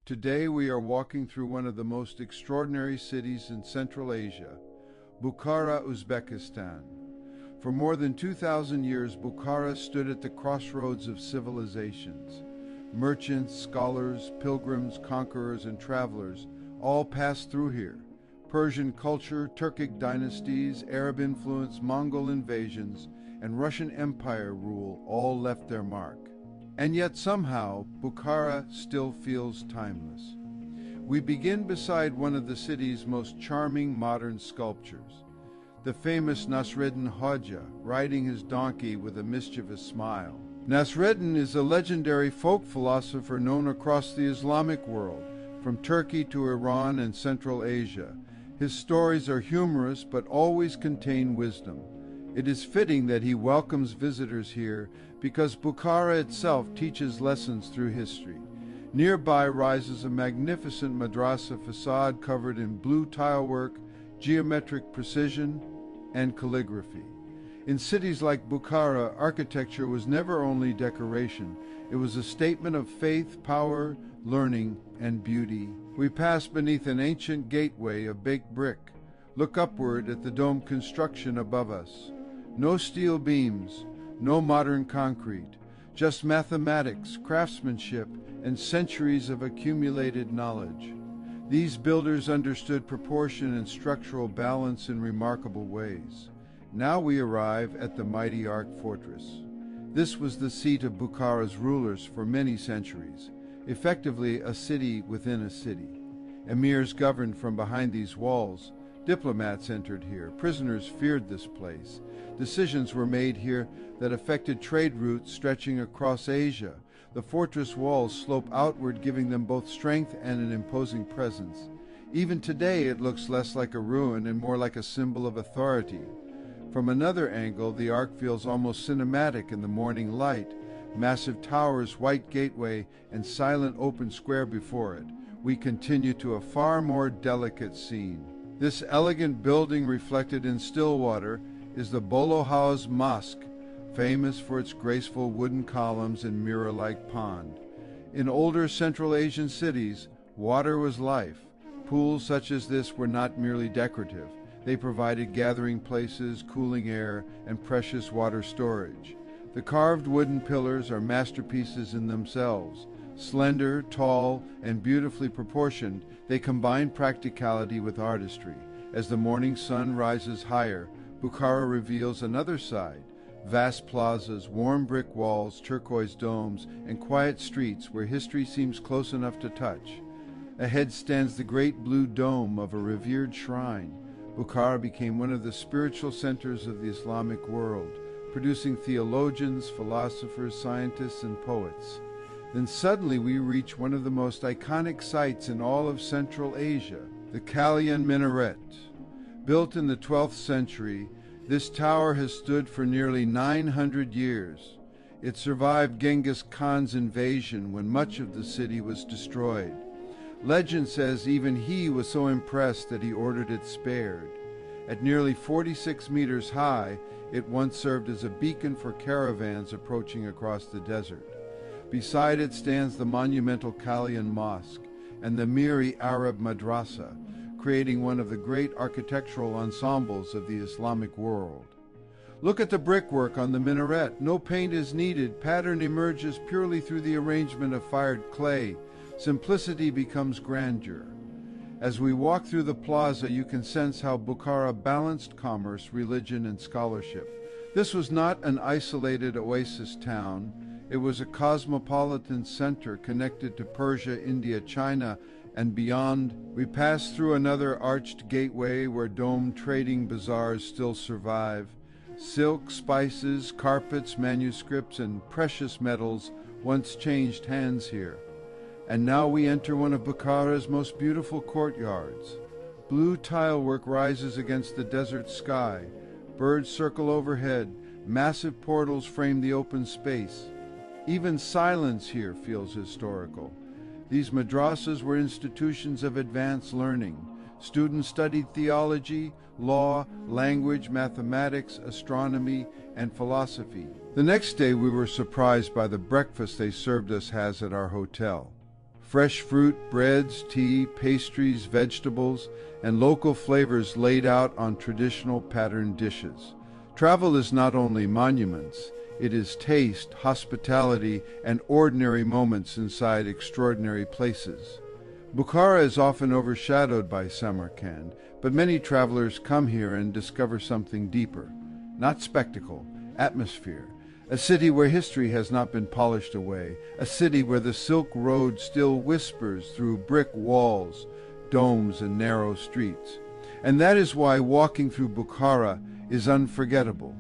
Today we are walking through one of the most extraordinary cities in Central Asia, Bukhara, Uzbekistan. For more than 2,000 years, Bukhara stood at the crossroads of civilizations. Merchants, scholars, pilgrims, conquerors, and travelers all passed through here. Persian culture, Turkic dynasties, Arab influence, Mongol invasions, and Russian Empire rule all left their mark. And yet somehow, Bukhara still feels timeless. We begin beside one of the city's most charming modern sculptures, the famous Nasreddin Hodja riding his donkey with a mischievous smile. Nasreddin is a legendary folk philosopher known across the Islamic world, from Turkey to Iran and Central Asia. His stories are humorous but always contain wisdom. It is fitting that he welcomes visitors here because Bukhara itself teaches lessons through history. Nearby rises a magnificent madrasa facade covered in blue tilework, geometric precision, and calligraphy. In cities like Bukhara, architecture was never only decoration. It was a statement of faith, power, learning, and beauty. We pass beneath an ancient gateway of baked brick. Look upward at the dome construction above us. No steel beams, no modern concrete, just mathematics, craftsmanship, and centuries of accumulated knowledge. These builders understood proportion and structural balance in remarkable ways. Now we arrive at the mighty Ark Fortress. This was the seat of Bukhara's rulers for many centuries, effectively a city within a city. Emirs governed from behind these walls. Diplomats entered here. Prisoners feared this place. Decisions were made here that affected trade routes stretching across Asia. The fortress walls slope outward, giving them both strength and an imposing presence. Even today it looks less like a ruin and more like a symbol of authority. From another angle, the Ark feels almost cinematic in the morning light. Massive towers, white gateway, and silent open square before it. We continue to a far more delicate scene. This elegant building reflected in still water is the Bolo Hauz Mosque, famous for its graceful wooden columns and mirror-like pond. In older Central Asian cities, water was life. Pools such as this were not merely decorative. They provided gathering places, cooling air, and precious water storage. The carved wooden pillars are masterpieces in themselves. Slender, tall, and beautifully proportioned, they combine practicality with artistry. As the morning sun rises higher, Bukhara reveals another side. Vast plazas, warm brick walls, turquoise domes, and quiet streets where history seems close enough to touch. Ahead stands the great blue dome of a revered shrine. Bukhara became one of the spiritual centers of the Islamic world, producing theologians, philosophers, scientists, and poets. Then suddenly we reach one of the most iconic sites in all of Central Asia, the Kalyan Minaret. Built in the 12th century, this tower has stood for nearly 900 years. It survived Genghis Khan's invasion when much of the city was destroyed. Legend says even he was so impressed that he ordered it spared. At nearly 46 meters high, it once served as a beacon for caravans approaching across the desert. Beside it stands the monumental Kalyan Mosque and the Miri Arab madrasa, creating one of the great architectural ensembles of the Islamic world. Look at the brickwork on the minaret. No paint is needed. Pattern emerges purely through the arrangement of fired clay. Simplicity becomes grandeur. As we walk through the plaza, you can sense how Bukhara balanced commerce, religion, and scholarship. This was not an isolated oasis town. It was a cosmopolitan center connected to Persia, India, China, and beyond. We pass through another arched gateway where domed trading bazaars still survive. Silk, spices, carpets, manuscripts, and precious metals once changed hands here. And now we enter one of Bukhara's most beautiful courtyards. Blue tilework rises against the desert sky. Birds circle overhead. Massive portals frame the open space. Even silence here feels historical. These madrasas were institutions of advanced learning. Students studied theology, law, language, mathematics, astronomy, and philosophy. The next day we were surprised by the breakfast they served us at our hotel. Fresh fruit, breads, tea, pastries, vegetables, and local flavors laid out on traditional patterned dishes. Travel is not only monuments, it is taste, hospitality, and ordinary moments inside extraordinary places. Bukhara is often overshadowed by Samarkand, but many travelers come here and discover something deeper. Not spectacle, atmosphere. A city where history has not been polished away. A city where the Silk Road still whispers through brick walls, domes, and narrow streets. And that is why walking through Bukhara is unforgettable.